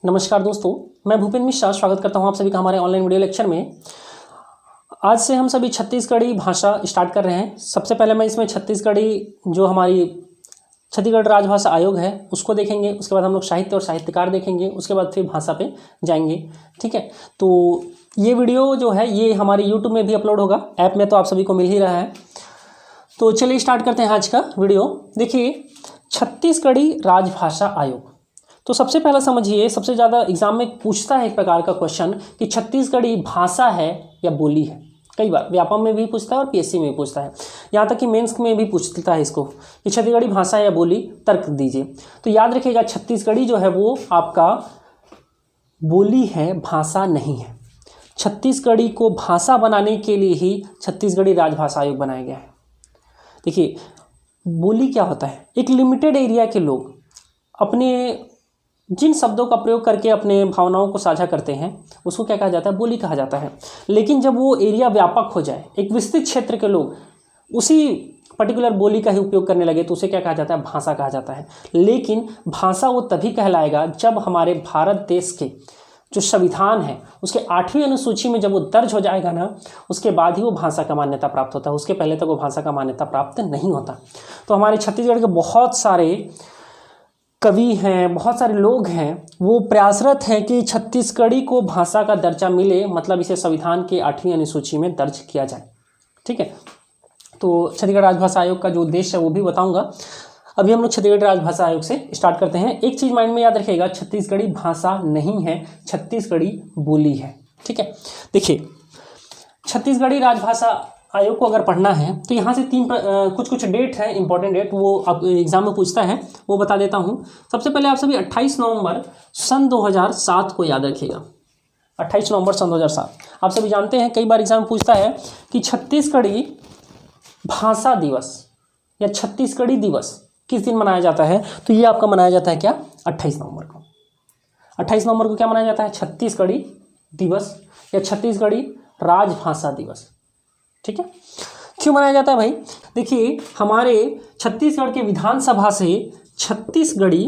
नमस्कार दोस्तों, मैं भूपेंद्र मिश्रा स्वागत करता हूं आप सभी का हमारे ऑनलाइन वीडियो लेक्चर में। आज से हम सभी छत्तीसगढ़ी भाषा स्टार्ट कर रहे हैं। सबसे पहले मैं इसमें छत्तीसगढ़ी जो हमारी छत्तीसगढ़ राजभाषा आयोग है उसको देखेंगे, उसके बाद हम लोग साहित्य और साहित्यकार देखेंगे, उसके बाद फिर भाषा पे जाएंगे। ठीक है, तो ये वीडियो जो है ये हमारे यूट्यूब में भी अपलोड होगा, ऐप में तो आप सभी को मिल ही रहा है। तो चलिए स्टार्ट करते हैं आज का वीडियो। देखिए, छत्तीसगढ़ी राजभाषा आयोग। तो सबसे पहला समझिए, सबसे ज़्यादा एग्जाम में पूछता है एक प्रकार का क्वेश्चन कि छत्तीसगढ़ी भाषा है या बोली है। कई बार व्यापम में भी पूछता है और पीएससी में भी पूछता है, यहाँ तक कि मेंस में भी पूछता है इसको कि छत्तीसगढ़ी भाषा है या बोली, तर्क दीजिए। तो याद रखिएगा, छत्तीसगढ़ी जो है वो आपका बोली है, भाषा नहीं है। छत्तीसगढ़ी को भाषा बनाने के लिए ही छत्तीसगढ़ी राजभाषा आयोग बनाया गया है। देखिए, बोली क्या होता है? एक लिमिटेड एरिया के लोग अपने जिन शब्दों का प्रयोग करके अपने भावनाओं को साझा करते हैं उसको क्या कहा जाता है? बोली कहा जाता है। लेकिन जब वो एरिया व्यापक हो जाए, एक विस्तृत क्षेत्र के लोग उसी पर्टिकुलर बोली का ही उपयोग करने लगे तो उसे क्या कहा जाता है? भाषा कहा जाता है। लेकिन भाषा वो तभी कहलाएगा जब हमारे भारत देश के जो संविधान है उसके 8वीं अनुसूची में जब वो दर्ज हो जाएगा ना, उसके बाद ही वो भाषा का मान्यता प्राप्त होता है। उसके पहले तक वो भाषा का मान्यता प्राप्त नहीं होता। तो हमारे छत्तीसगढ़ के बहुत सारे कवि हैं, बहुत सारे लोग हैं, वो प्रयासरत हैं कि छत्तीसगढ़ी को भाषा का दर्जा मिले, मतलब इसे संविधान के 8वीं अनुसूची में दर्ज किया जाए। ठीक है, तो छत्तीसगढ़ राजभाषा आयोग का जो उद्देश्य है वो भी बताऊंगा। अभी हम लोग छत्तीसगढ़ राजभाषा आयोग से स्टार्ट करते हैं। एक चीज़ माइंड में याद रखिएगा, छत्तीसगढ़ी भाषा नहीं है, छत्तीसगढ़ी बोली है। ठीक है, देखिए, छत्तीसगढ़ी राजभाषा आयोग को अगर पढ़ना है तो यहाँ से कुछ डेट है, इंपॉर्टेंट डेट, वो आप एग्जाम में पूछता है, वो बता देता हूँ। सबसे पहले आप सभी 28 नवंबर सन 2007 को याद रखिएगा। 28 नवंबर सन 2007 आप सभी जानते हैं, कई बार एग्जाम में पूछता है कि छत्तीसगढ़ी भाषा दिवस या छत्तीसगढ़ी दिवस किस दिन मनाया जाता है? तो ये आपका मनाया जाता है क्या? 28 नवंबर को। 28 नवंबर को क्या मनाया जाता है? छत्तीसगढ़ी दिवस या छत्तीसगढ़ी राजभाषा दिवस। ठीक है, क्यों मनाया जाता है भाई? देखिए, हमारे छत्तीसगढ़ के विधानसभा से छत्तीसगढ़ी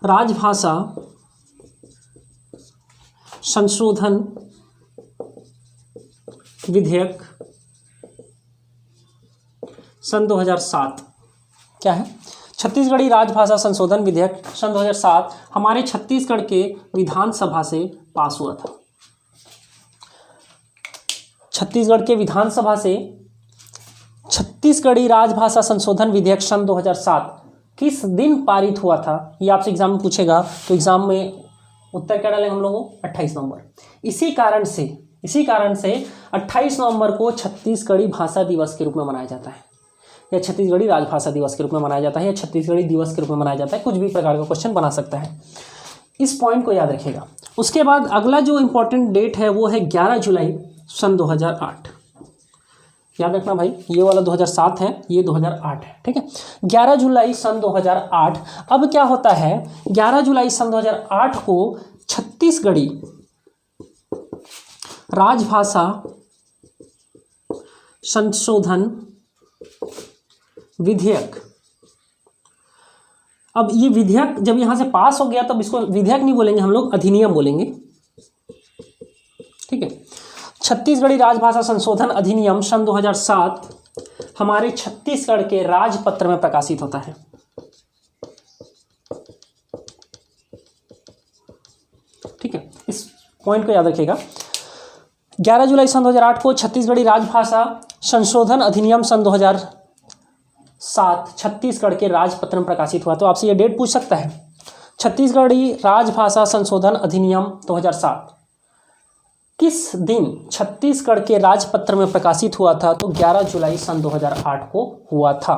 राजभाषा संशोधन विधेयक सन 2007 क्या है? छत्तीसगढ़ी राजभाषा संशोधन विधेयक सन 2007 हमारे छत्तीसगढ़ के विधानसभा से पास हुआ था। छत्तीसगढ़ के विधानसभा से छत्तीसगढ़ी राजभाषा संशोधन विधेयक सन 2007 किस दिन पारित हुआ था? ये आपसे एग्जाम में पूछेगा, तो एग्जाम में उत्तर क्या डालेंगे हम लोगों? 28 नवंबर। इसी कारण से 28 नवंबर को छत्तीसगढ़ी भाषा दिवस के रूप में मनाया जाता है, या छत्तीसगढ़ी राजभाषा दिवस के रूप में मनाया जाता है, या छत्तीसगढ़ी दिवस के रूप में मनाया जाता है। कुछ भी प्रकार का क्वेश्चन बना सकता है, इस पॉइंट को याद रखिएगा। उसके बाद अगला जो इंपॉर्टेंट डेट है वो है 11 जुलाई सन 2008। याद रखना भाई, ये वाला 2007 है, ये 2008 है। ठीक है, 11 जुलाई सन 2008। अब क्या होता है? 11 जुलाई सन 2008 को छत्तीसगढ़ी राजभाषा संशोधन विधेयक, अब ये विधेयक जब यहां से पास हो गया तब इसको विधेयक नहीं बोलेंगे हम लोग, अधिनियम बोलेंगे। ठीक है, छत्तीसगढ़ी राजभाषा संशोधन अधिनियम सन 2007 हमारे छत्तीसगढ़ के राजपत्र में प्रकाशित होता है। ठीक है, इस पॉइंट को याद रखिएगा। 11 जुलाई सन 2008 को छत्तीसगढ़ी राजभाषा संशोधन अधिनियम सन 2007 छत्तीसगढ़ के राजपत्र में प्रकाशित हुआ। तो आपसे ये डेट पूछ सकता है, छत्तीसगढ़ी राजभाषा संशोधन अधिनियम 2007 किस दिन छत्तीसगढ़ के राजपत्र में प्रकाशित हुआ था? तो 11 जुलाई सन 2008 को हुआ था।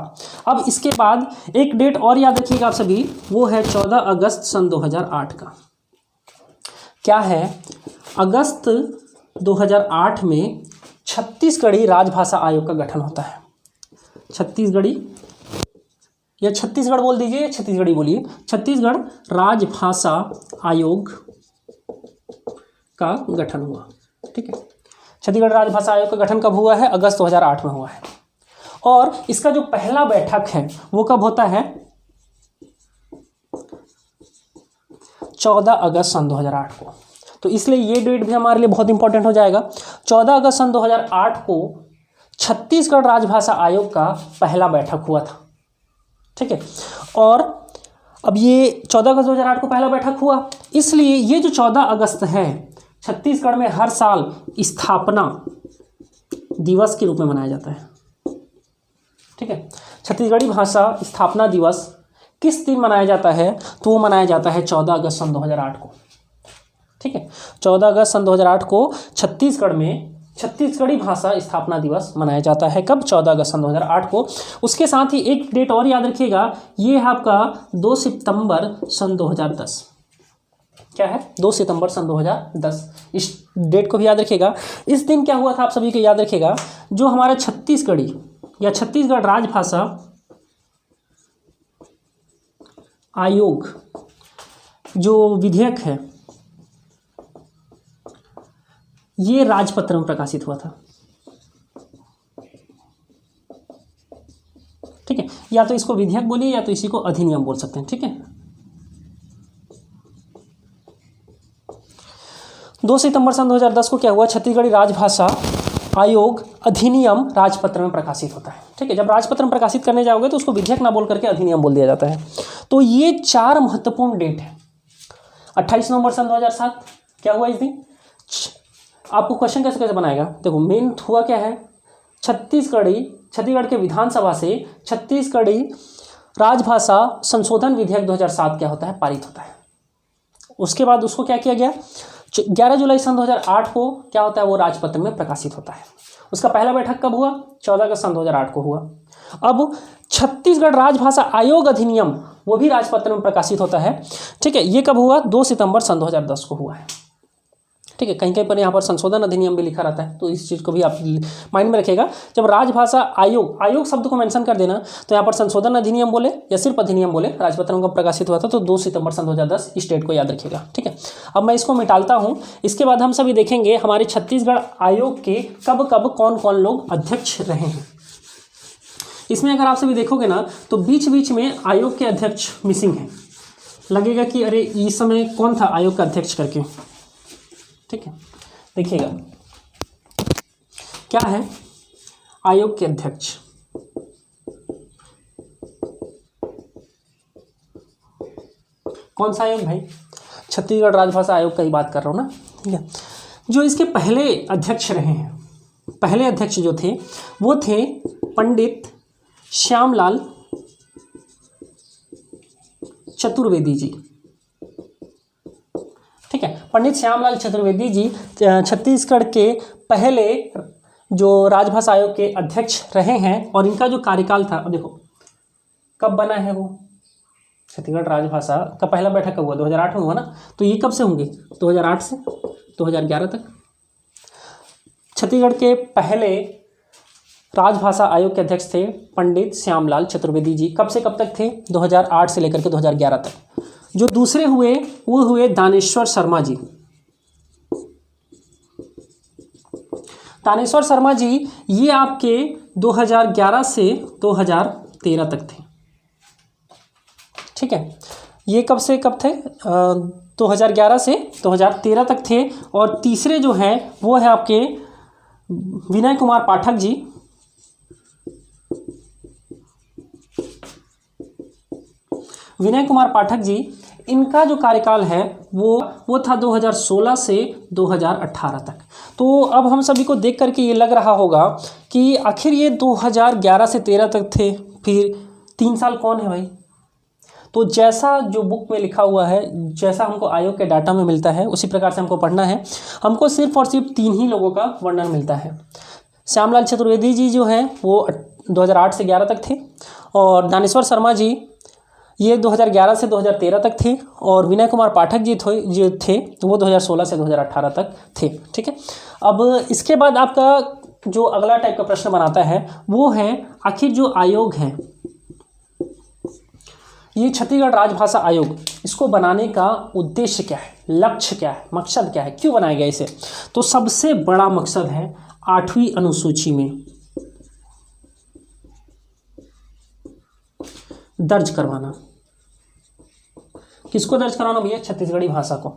अब इसके बाद एक डेट और याद रखिएगा आप सभी, वो है 14 अगस्त सन 2008 का। क्या है? अगस्त 2008 में छत्तीसगढ़ी राजभाषा आयोग का गठन होता है। छत्तीसगढ़ी या छत्तीसगढ़ बोल दीजिए, छत्तीसगढ़ी बोलिए, छत्तीसगढ़ राजभाषा आयोग का गठन हुआ। ठीक है, छत्तीसगढ़ राजभाषा आयोग का गठन कब हुआ है? अगस्त 2008 में हुआ है। और इसका जो पहला बैठक है वो कब होता है? 14 अगस्त सन 2008 को। तो इसलिए ये डेट भी हमारे लिए बहुत इंपॉर्टेंट हो जाएगा। 14 अगस्त सन 2008 को छत्तीसगढ़ राजभाषा आयोग का पहला बैठक हुआ था। ठीक है, और अब ये 14 अगस्त 2008 को पहला बैठक हुआ, इसलिए ये जो 14 अगस्त है छत्तीसगढ़ में हर साल स्थापना दिवस के रूप में मनाया जाता है। ठीक है, छत्तीसगढ़ी भाषा स्थापना दिवस किस दिन मनाया जाता है? तो वो मनाया जाता है 14 अगस्त सन 2008 को। ठीक है, 14 अगस्त सन 2008 को छत्तीसगढ़ में छत्तीसगढ़ी भाषा स्थापना दिवस मनाया जाता है। कब? 14 अगस्त सन 2008 को। उसके साथ ही एक डेट और याद रखिएगा, ये है आपका 2 सितंबर सन 2010। क्या है? 2 सितंबर सन 2010। इस डेट को भी याद रखिएगा। इस दिन क्या हुआ था आप सभी को याद रखिएगा, जो हमारा छत्तीसगढ़ी या छत्तीसगढ़ राजभाषा आयोग जो विधेयक है, ये राजपत्र में प्रकाशित हुआ था। ठीक है, या तो इसको विधेयक बोलिए या तो इसी को अधिनियम बोल सकते हैं। ठीक है, 2 सितंबर सन 2010 को क्या हुआ? छत्तीसगढ़ी राजभाषा आयोग अधिनियम राजपत्र में प्रकाशित होता है। ठीक है, जब राजपत्र में प्रकाशित करने जाओगे तो उसको विधेयक ना बोल करके अधिनियम बोल दिया जाता है। तो ये 4 महत्वपूर्ण डेट है। 28 नवंबर सन 2007 क्या हुआ इस दिन? आपको क्वेश्चन कैसे कैसे बनाएगा, देखो मेन हुआ क्या है, छत्तीसगढ़ के विधानसभा से छत्तीसगढ़ी राजभाषा संशोधन विधेयक 2007 क्या होता है? पारित होता है। उसके बाद उसको क्या किया गया? 11 जुलाई सन 2008 को क्या होता है? वो राजपत्र में प्रकाशित होता है। उसका पहला बैठक कब हुआ? 14 अगस्त सन 2008 को हुआ। अब छत्तीसगढ़ राजभाषा आयोग अधिनियम वो भी राजपत्र में प्रकाशित होता है। ठीक है, ये कब हुआ? 2 सितंबर सन 2010 को हुआ है। ठीक है, कहीं कहीं पर यहाँ पर संशोधन अधिनियम भी लिखा रहता है, तो इस चीज़ को भी आप माइंड में रखिएगा। जब राजभाषा आयोग शब्द को मेंशन कर देना, तो यहाँ पर संशोधन अधिनियम बोले या सिर्फ अधिनियम बोले, राजपत्र में कब प्रकाशित हुआ था? तो 2 सितंबर सन 2010। इस डेट को याद रखिएगा। ठीक है, अब मैं इसको मिटालता हूँ। इसके बाद हम सभी देखेंगे हमारे छत्तीसगढ़ आयोग के कब कब कौन कौन लोग अध्यक्ष रहे हैं। इसमें अगर आप सभी देखोगे ना, तो बीच बीच में आयोग के अध्यक्ष मिसिंग है। लगेगा कि अरे इस समय कौन था आयोग का अध्यक्ष करके। ठीक है, देखिएगा क्या है आयोग के अध्यक्ष। कौन सा आयोग भाई? छत्तीसगढ़ राजभाषा आयोग का ही बात कर रहा हूँ ना। ठीक है, जो इसके पहले अध्यक्ष रहे हैं, पहले अध्यक्ष जो थे वो थे पंडित श्यामलाल चतुर्वेदी जी। ठीक है, पंडित श्यामलाल चतुर्वेदी जी छत्तीसगढ़ के पहले जो राजभाषा आयोग के अध्यक्ष रहे हैं। और इनका जो कार्यकाल था, अब देखो कब बना है वो, छत्तीसगढ़ राजभाषा का पहला बैठक कब हुआ? 2008 में हुआ ना। तो ये कब से होंगे? 2008 से 2011 तक। छत्तीसगढ़ के पहले राजभाषा आयोग के अध्यक्ष थे पंडित श्यामलाल चतुर्वेदी जी। कब से कब तक थे? 2008 से लेकर के 2011 तक। जो दूसरे हुए वो हुए दानेश्वर शर्मा जी। दानेश्वर शर्मा जी ये आपके 2011 से 2013 तक थे। ठीक है, ये कब से कब थे? 2011 से 2013 तक थे। और तीसरे जो हैं वो है आपके विनय कुमार पाठक जी। विनय कुमार पाठक जी, इनका जो कार्यकाल है वो था 2016 से 2018 तक। तो अब हम सभी को देख करके ये लग रहा होगा कि आखिर ये 2011 से 13 तक थे, फिर 3 साल कौन है भाई? तो जैसा जो बुक में लिखा हुआ है, जैसा हमको आयोग के डाटा में मिलता है, उसी प्रकार से हमको पढ़ना है। हमको सिर्फ और सिर्फ 3 ही लोगों का वर्णन मिलता है। श्यामलाल चतुर्वेदी जी जो हैं वो 2008 से 11 तक थे, और दानेश्वर शर्मा जी ये 2011 से 2013 तक थे, और विनय कुमार पाठक जी जो थे वो 2016 से 2018 तक थे। ठीक है, अब इसके बाद आपका जो अगला टाइप का प्रश्न बनाता है वो है आखिर जो आयोग है, ये छत्तीसगढ़ राजभाषा आयोग, इसको बनाने का उद्देश्य क्या है, लक्ष्य क्या है, मकसद क्या है, क्यों बनाया गया इसे? तो सबसे बड़ा मकसद है 8वीं अनुसूची में दर्ज करवाना। किसको दर्ज कराना भैया? छत्तीसगढ़ी भाषा को।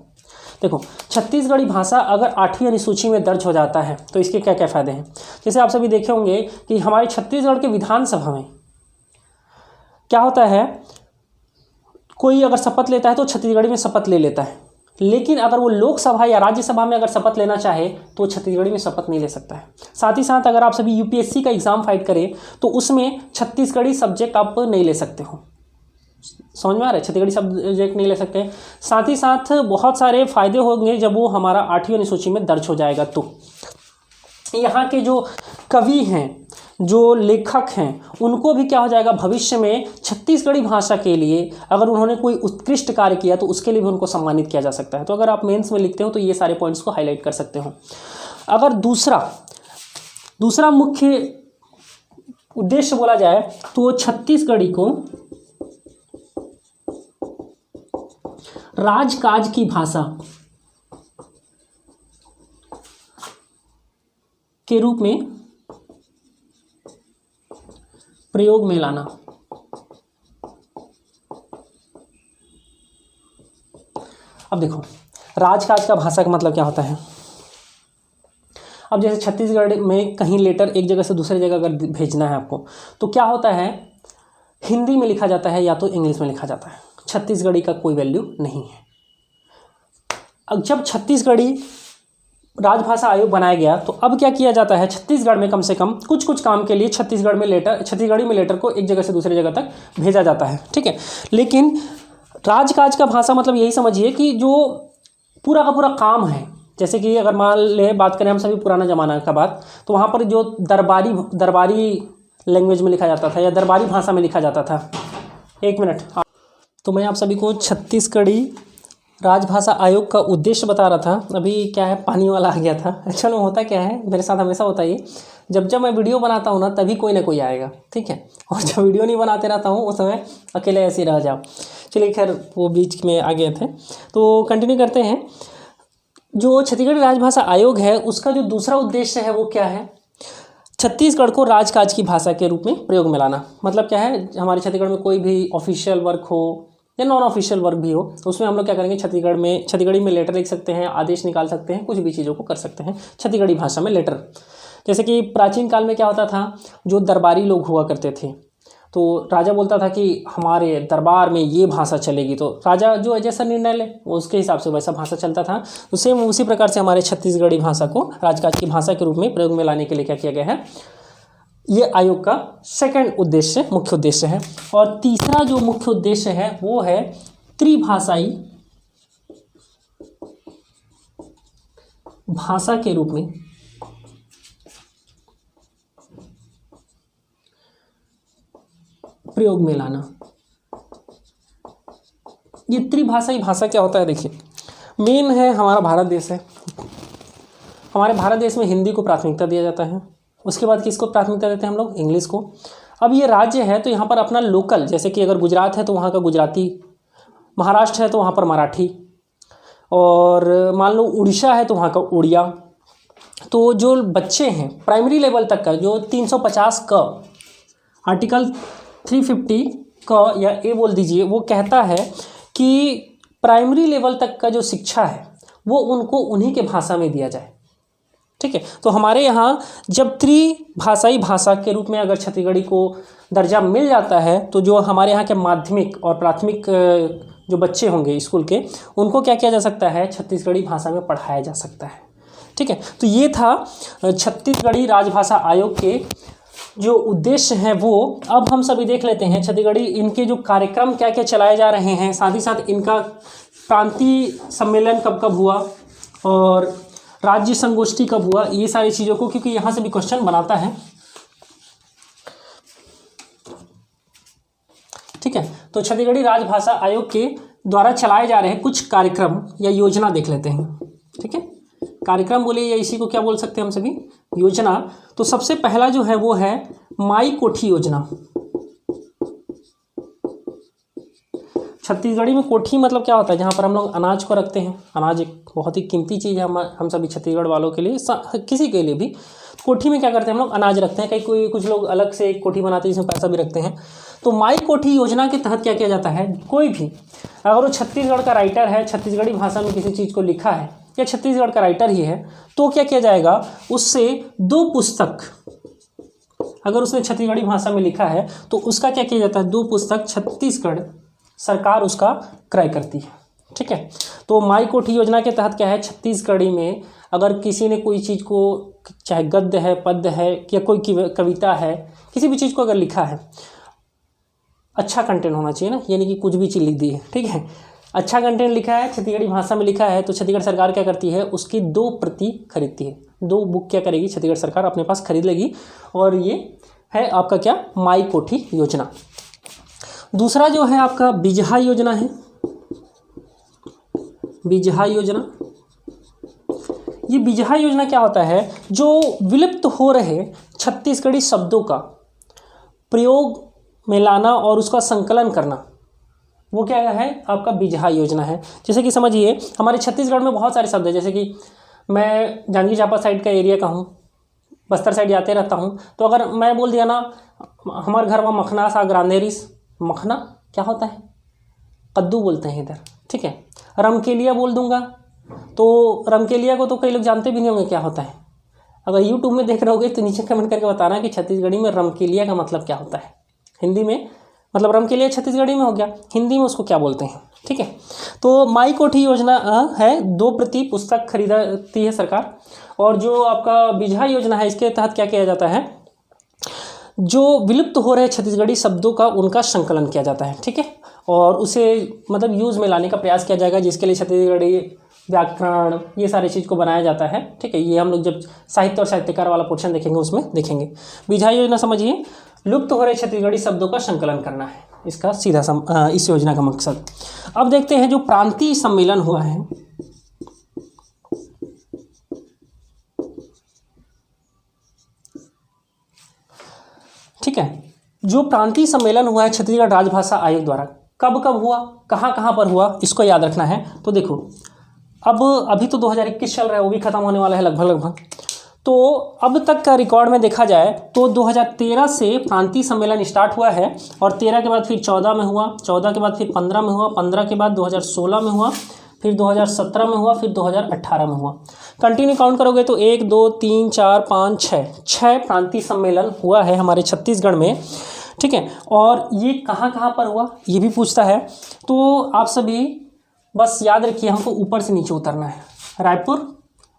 देखो, छत्तीसगढ़ी भाषा अगर 8वीं अनुसूची में दर्ज हो जाता है तो इसके क्या क्या फ़ायदे हैं। जैसे आप सभी देखे होंगे कि हमारे छत्तीसगढ़ के विधानसभा में क्या होता है, कोई अगर शपथ लेता है तो छत्तीसगढ़ी में शपथ ले लेता है, लेकिन अगर वो लोकसभा या राज्यसभा में अगर शपथ लेना चाहे तो छत्तीसगढ़ी में शपथ नहीं ले सकता है। साथ ही साथ अगर आप सभी यूपीएससी का एग्ज़ाम फाइट करें तो उसमें छत्तीसगढ़ी सब्जेक्ट आप नहीं ले सकते हो। समझ में आ रहा है? छत्तीसगढ़ी सब्जेक्ट नहीं ले सकते। साथ ही साथ बहुत सारे फ़ायदे होंगे जब वो हमारा 8वीं अनुसूची में दर्ज हो जाएगा। तो यहाँ के जो कवि हैं, जो लेखक हैं, उनको भी क्या हो जाएगा, भविष्य में छत्तीसगढ़ी भाषा के लिए अगर उन्होंने कोई उत्कृष्ट कार्य किया तो उसके लिए भी उनको सम्मानित किया जा सकता है। तो अगर आप मेंस में लिखते हो तो ये सारे पॉइंट्स को हाईलाइट कर सकते हो। अगर दूसरा मुख्य उद्देश्य बोला जाए तो छत्तीसगढ़ी को राजकाज की भाषा के रूप में प्रयोग में लाना। अब देखो, राजकाज का भाषा का मतलब क्या होता है। अब जैसे छत्तीसगढ़ में कहीं लेटर एक जगह से दूसरी जगह अगर भेजना है आपको तो क्या होता है, हिंदी में लिखा जाता है या तो इंग्लिश में लिखा जाता है। छत्तीसगढ़ी का कोई वैल्यू नहीं है। अब जब छत्तीसगढ़ी राजभाषा आयोग बनाया गया तो अब क्या किया जाता है, छत्तीसगढ़ में कम से कम कुछ काम के लिए छत्तीसगढ़ी में लेटर को एक जगह से दूसरी जगह तक भेजा जाता है, ठीक है। लेकिन राजकाज का भाषा मतलब यही समझिए कि जो पूरा का पूरा काम है, जैसे कि अगर मान ले बात करें हम सभी पुराना ज़माना का बात, तो वहाँ पर जो दरबारी लैंग्वेज में लिखा जाता था या दरबारी भाषा में लिखा जाता था। एक मिनट, तो मैं आप सभी को छत्तीसगढ़ी राजभाषा आयोग का उद्देश्य बता रहा था। अभी क्या है, पानी वाला आ गया था। चलो, होता क्या है, मेरे साथ हमेशा होता है ये, जब मैं वीडियो बनाता हूँ ना तभी कोई ना कोई आएगा, ठीक है। और जब वीडियो नहीं बनाते रहता हूँ उस समय अकेले ऐसे ही रह जाओ। चलिए, खैर वो बीच में आ गए थे तो कंटिन्यू करते हैं। जो छत्तीसगढ़ी राजभाषा आयोग है उसका जो दूसरा उद्देश्य है वो क्या है, छत्तीसगढ़ को राजकाज की भाषा के रूप में प्रयोग में लाना। मतलब क्या है, हमारे छत्तीसगढ़ में कोई भी ऑफिशियल वर्क हो या नॉन ऑफिशियल वर्क भी हो तो उसमें हम लोग क्या करेंगे, छत्तीसगढ़ी में लेटर लिख सकते हैं, आदेश निकाल सकते हैं, कुछ भी चीज़ों को कर सकते हैं छत्तीसगढ़ी भाषा में लेटर। जैसे कि प्राचीन काल में क्या होता था, जो दरबारी लोग हुआ करते थे तो राजा बोलता था कि हमारे दरबार में ये भाषा चलेगी, तो राजा जो जैसा निर्णय ले उसके हिसाब से वैसा भाषा चलता था। तो सेम उसी प्रकार से हमारे छत्तीसगढ़ी भाषा को राजकाज की भाषा के रूप में प्रयोग में लाने के लिए क्या किया गया है, ये आयोग का मुख्य उद्देश्य है। और तीसरा जो मुख्य उद्देश्य है वो है त्रिभाषाई भाषा के रूप में प्रयोग में लाना। ये त्रिभाषाई भाषा क्या होता है, देखिए, मेन है हमारा भारत देश है। हमारे भारत देश में हिंदी को प्राथमिकता दिया जाता है, उसके बाद किसको प्राथमिकता देते हैं हम लोग, इंग्लिश को। अब ये राज्य है तो यहाँ पर अपना लोकल, जैसे कि अगर गुजरात है तो वहाँ का गुजराती, महाराष्ट्र है तो वहाँ पर मराठी, और मान लो उड़ीसा है तो वहाँ का उड़िया। तो जो बच्चे हैं प्राइमरी लेवल तक का, जो 350 का आर्टिकल 350 का या ए बोल दीजिए, वो कहता है कि प्राइमरी लेवल तक का जो शिक्षा है वो उनको उन्हीं के भाषा में दिया जाए, ठीक है। तो हमारे यहाँ जब त्रिभाषाई भाषा के रूप में अगर छत्तीसगढ़ी को दर्जा मिल जाता है तो जो हमारे यहाँ के माध्यमिक और प्राथमिक जो बच्चे होंगे स्कूल के, उनको क्या किया जा सकता है, छत्तीसगढ़ी भाषा में पढ़ाया जा सकता है, ठीक है। तो ये था छत्तीसगढ़ी राजभाषा आयोग के जो उद्देश्य हैं वो। अब हम सभी देख लेते हैं छत्तीसगढ़ी, इनके जो कार्यक्रम क्या क्या चलाए जा रहे हैं, साथ ही साथ इनका प्रांतीय सम्मेलन कब कब हुआ और राज्य संगोष्ठी कब हुआ, ये सारी चीज़ों को, क्योंकि यहाँ से भी क्वेश्चन बनाता है, ठीक है। तो छत्तीसगढ़ी राजभाषा आयोग के द्वारा चलाए जा रहे हैं कुछ कार्यक्रम या योजना देख लेते हैं, ठीक है। कार्यक्रम बोले या इसी को क्या बोल सकते हैं हम सभी, योजना। तो सबसे पहला जो है वो है माई कोठी योजना। छत्तीसगढ़ी में कोठी मतलब क्या होता है, जहाँ पर हम लोग अनाज को रखते हैं। अनाज एक बहुत ही कीमती चीज़ है हम सभी छत्तीसगढ़ वालों के लिए, किसी के लिए भी। कोठी में क्या करते हैं हम लोग, अनाज रखते हैं, कई कोई कुछ लोग अलग से एक कोठी बनाते हैं जिसमें पैसा भी रखते हैं। तो माई कोठी योजना के तहत क्या किया जाता है, कोई भी अगर वो छत्तीसगढ़ का राइटर है, छत्तीसगढ़ी भाषा में किसी चीज़ को लिखा है या छत्तीसगढ़ का राइटर ही है, तो क्या किया जाएगा, उससे 2 पुस्तक, अगर उसने छत्तीसगढ़ी भाषा में लिखा है तो उसका क्या किया जाता है, 2 पुस्तक छत्तीसगढ़ सरकार उसका क्रय करती है। ठीक है, तो माई कोठी योजना के तहत क्या है, छत्तीसगढ़ी में अगर किसी ने कोई चीज़ को, चाहे गद्य है, पद्य है या कोई कविता है, किसी भी चीज़ को अगर लिखा है, अच्छा कंटेंट होना चाहिए ना, यानी कि कुछ भी चीज़ लिख दी है, ठीक है, अच्छा कंटेंट लिखा है, छत्तीसगढ़ी भाषा में लिखा है, तो छत्तीसगढ़ सरकार क्या करती है, उसकी 2 प्रति खरीदती है। 2 बुक क्या करेगी, छत्तीसगढ़ सरकार अपने पास खरीद लेगी। और ये है आपका क्या, माई कोठी योजना। दूसरा जो है आपका बिजहा योजना है। बिजहा योजना, ये बिजहा योजना क्या होता है, जो विलुप्त हो रहे छत्तीसगढ़ी शब्दों का प्रयोग में लाना और उसका संकलन करना, वो क्या है आपका बिजहा योजना है। जैसे कि समझिए हमारे छत्तीसगढ़ में बहुत सारे शब्द हैं, जैसे कि मैं जांजगीर चांपा साइड का एरिया का हूँ, बस्तर साइड जाते रहता हूँ, तो अगर मैं बोल दिया ना हमारे घर में मखना साग रांधेरिस, मखना क्या होता है, कद्दू बोलते हैं इधर, ठीक है। रमकेलिया बोल दूंगा तो रमकेलिया को तो कई लोग जानते भी नहीं होंगे क्या होता है। अगर यूट्यूब में देख रहे होगे तो नीचे कमेंट करके बताना कि छत्तीसगढ़ी में रमकेलिया का मतलब क्या होता है। हिंदी में मतलब रमकेलिया छत्तीसगढ़ी में हो गया, हिंदी में उसको क्या बोलते हैं, ठीक है। तो माई कोठी योजना है, 2 प्रति पुस्तक खरीदती है सरकार। और जो आपका बिजहा योजना है, इसके तहत क्या किया जाता है, जो विलुप्त हो रहे छत्तीसगढ़ी शब्दों का उनका संकलन किया जाता है, ठीक है, और उसे मतलब यूज़ में लाने का प्रयास किया जाएगा, जिसके लिए छत्तीसगढ़ी व्याकरण ये सारी चीज़ को बनाया जाता है, ठीक है। ये हम लोग जब साहित्य और साहित्यकार वाला पोर्शन देखेंगे उसमें देखेंगे। बिजहा योजना समझिए, लुप्त हो रहे छत्तीसगढ़ी शब्दों का संकलन करना है इसका सीधा इस योजना का मकसद। अब देखते हैं जो प्रांतीय सम्मेलन हुआ है, ठीक है, जो प्रांतीय सम्मेलन हुआ है छत्तीसगढ़ राजभाषा आयोग द्वारा, कब कब हुआ, कहाँ कहाँ पर हुआ, इसको याद रखना है। तो देखो अब अभी तो 2021 चल रहा है, वो भी खत्म होने वाला है लगभग। तो अब तक का रिकॉर्ड में देखा जाए तो 2013 से प्रांतीय सम्मेलन स्टार्ट हुआ है, और 13 के बाद फिर 14 में हुआ, 14 के बाद फिर 15 में हुआ, 15 के बाद 2016 में हुआ, फिर 2017 में हुआ, फिर 2018 में हुआ। कंटिन्यू काउंट करोगे तो 1 2 3 4 5 6 प्रांतीय सम्मेलन हुआ है हमारे छत्तीसगढ़ में, ठीक है। और ये कहाँ कहाँ पर हुआ ये भी पूछता है, तो आप सभी बस याद रखिए हमको ऊपर से नीचे उतरना है।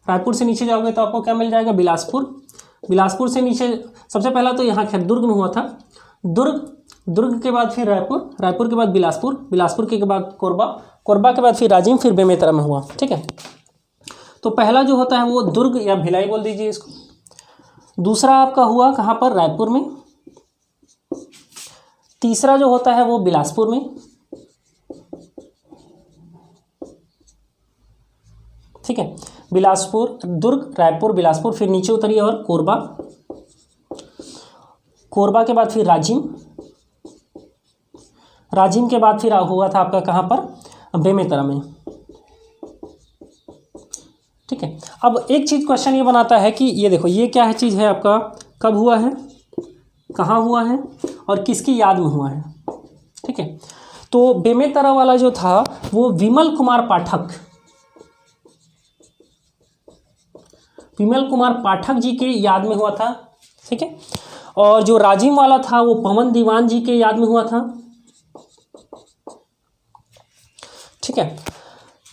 रायपुर से नीचे जाओगे तो आपको क्या मिल जाएगा, बिलासपुर से नीचे सबसे पहला तो यहाँ खैर दुर्ग में हुआ था, दुर्ग के बाद फिर रायपुर के बाद बिलासपुर के बाद कोरबा के बाद फिर राजिम, फिर बेमेतरा में हुआ, ठीक है। तो पहला जो होता है वो दुर्ग या भिलाई बोल दीजिए इसको। दूसरा आपका हुआ कहाँ पर, रायपुर में। तीसरा जो होता है वो बिलासपुर में, ठीक है। बिलासपुर, दुर्ग, रायपुर, बिलासपुर, फिर नीचे उतरिए और कोरबा के बाद फिर राजिम के बाद फिर हुआ था आपका कहाँ पर, बेमेतरा में, ठीक है। अब एक चीज़ क्वेश्चन ये बनाता है कि ये देखो ये क्या है चीज़ है आपका, कब हुआ है, कहाँ हुआ है और किसकी याद में हुआ है, ठीक है। तो बेमेतरा वाला जो था वो विमल कुमार पाठक जी के याद में हुआ था, ठीक है। और जो राजिम वाला था वो पवन दीवान जी के याद में हुआ था, ठीक है।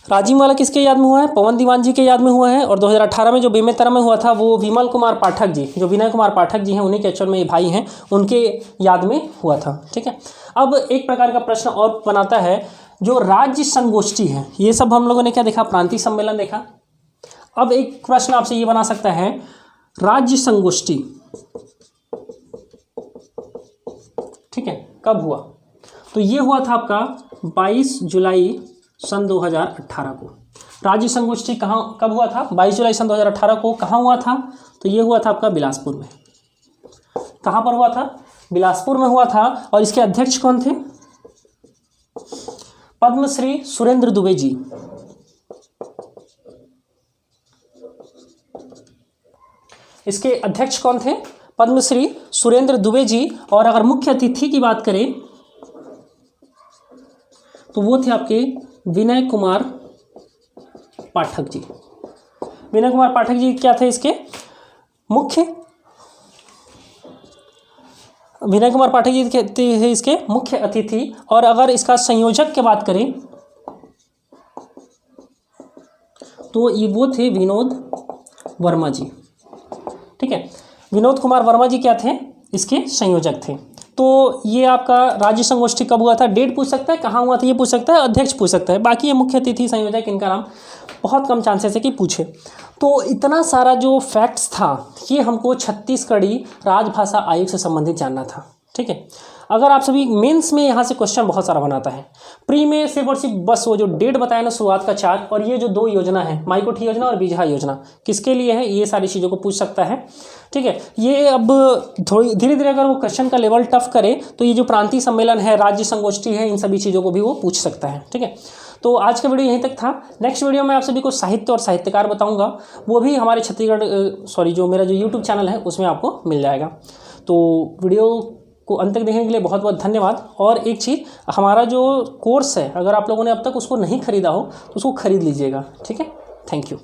राजिम वाला किसके याद में हुआ है, पवन दीवान जी के याद में हुआ है। और 2018 में जो बेमेतरा में हुआ था वो विमल कुमार पाठक जी, जो विनय कुमार पाठक जी हैं उन्हीं के एक्चुअल में ये भाई हैं, उनके याद में हुआ था, ठीक है। अब एक प्रकार का प्रश्न और बनाता है, जो राज्य संगोष्ठी है, ये सब हम लोगों ने क्या देखा, प्रांतीय सम्मेलन देखा। अब एक प्रश्न आपसे ये बना सकता है, राज्य संगोष्ठी, ठीक है, कब हुआ, तो ये हुआ था आपका 22 जुलाई सन 2018 को। राज्य संगोष्ठी कब हुआ था, 22 जुलाई सन 2018 को। कहाँ हुआ था, तो ये हुआ था आपका बिलासपुर में। कहाँ पर हुआ था, बिलासपुर में हुआ था। और इसके अध्यक्ष कौन थे, पद्मश्री सुरेंद्र दुबे जी, इसके अध्यक्ष कौन थे? पद्मश्री सुरेंद्र दुबे जी। और अगर मुख्य अतिथि की बात करें तो वो थे आपके विनय कुमार पाठक जी। विनय कुमार पाठक जी क्या थे इसके मुख्य? विनय कुमार पाठक जी थे इसके मुख्य अतिथि। और अगर इसका संयोजक की बात करें तो ये वो थे विनोद वर्मा जी। ठीक है, विनोद कुमार वर्मा जी क्या थे? इसके संयोजक थे। तो ये आपका राज्य संगोष्ठी कब हुआ था? डेट पूछ सकता है, कहाँ हुआ था ये पूछ सकता है, अध्यक्ष पूछ सकता है। बाकी ये मुख्य अतिथि, संयोजक, इनका नाम बहुत कम चांसेस है कि पूछे। तो इतना सारा जो फैक्ट्स था ये हमको छत्तीसगढ़ी राजभाषा आयोग से संबंधित जानना था। ठीक है, अगर आप सभी मेंस में यहाँ से क्वेश्चन बहुत सारा बनाता है, प्री में सिर्फ और सिर्फ बस वो जो डेट बताया ना शुरुआत का 4, और ये जो 2 योजना है, माईकोठी योजना और बीजहा योजना, किसके लिए है, ये सारी चीज़ों को पूछ सकता है। ठीक है, ये अब थोड़ी धीरे धीरे अगर वो क्वेश्चन का लेवल टफ करे तो ये जो प्रांतीय सम्मेलन है, राज्य संगोष्ठी है, इन सभी चीज़ों को भी वो पूछ सकता है। ठीक है, तो आज का वीडियो यहीं तक था। नेक्स्ट वीडियो में आप सभी को साहित्य और साहित्यकार बताऊंगा, वो भी हमारे छत्तीसगढ़ जो मेरा जो यूट्यूब चैनल है उसमें आपको मिल जाएगा। तो वीडियो को अंत तक देखने के लिए बहुत बहुत धन्यवाद। और एक चीज़, हमारा जो कोर्स है अगर आप लोगों ने अब तक उसको नहीं खरीदा हो तो उसको खरीद लीजिएगा। ठीक है, थैंक यू।